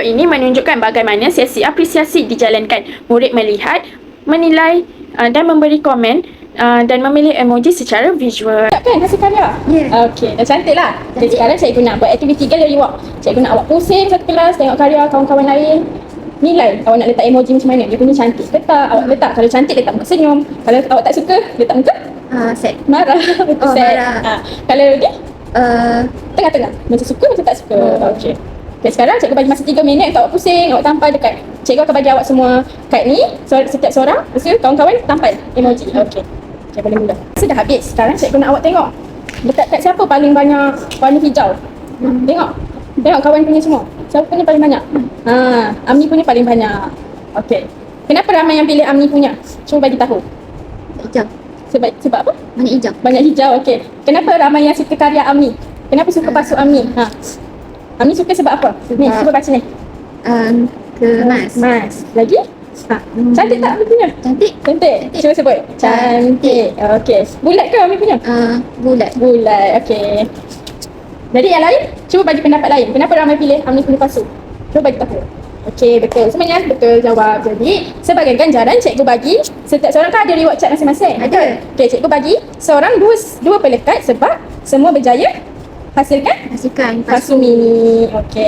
ini menunjukkan bagaimana sesi apresiasi dijalankan. Murid melihat, menilai dan memberi komen dan memilih emoji secara visual. Kan hasil karya? Ya. Okey, dah cantik lah. Jadi sekarang cikgu nak buat aktiviti gallery walk. Cikgu nak awak pusing satu kelas, tengok karya kawan-kawan lain. Nilai awak nak letak emoji macam mana. Dia punya cantik ke tak? Awak letak, kalau cantik letak muka senyum. Kalau awak tak suka, letak muka Set. marah. Muka Oh, sad. marah. Kalau dia tengah-tengah, macam suka macam tak suka. Oh. Okey. Okay, sekarang cikgu bagi masa 3 minit untuk awak pusing, awak tampal dekat. Cikgu akan bagi awak semua kad ni, setiap seorang, lepas tu kawan-kawan tampal emoji. Okey. Okay, boleh mula. Sudah habis. Sekarang cikgu nak awak tengok dekat kad siapa paling banyak warna hijau. Tengok. Tengok kawan punya semua. Siapa punya paling banyak? Amni punya paling banyak. Okey. Kenapa ramai yang pilih Amni punya? Cuba bagi tahu. Hijau. Sebab apa? Banyak hijau. Banyak hijau. Okey. Kenapa ramai yang suka karya Amni? Kenapa suka pasuk Amni? Amni suka sebab apa? Ni, cuba baca ni. Kemas. Mas. Lagi? Cantik tak Amni punya? Cantik. Cantik. Cuba sebut. Cantik. Okey. Bulat ke Amni punya? Bulat. Bulat. Okey. Jadi yang lain, cuba bagi pendapat lain. Kenapa ramai pilih Amni punya pasuk? Cuba bagi tahu. Okey, betul. Semuanya betul jawab. Jadi, sebagai ganjaran cikgu bagi setiap seorang kan ada reward card masing-masing. Ada. Okey, cikgu bagi seorang dua pelekat sebab semua berjaya hasilkan Pasukan. pasu mini. Okey.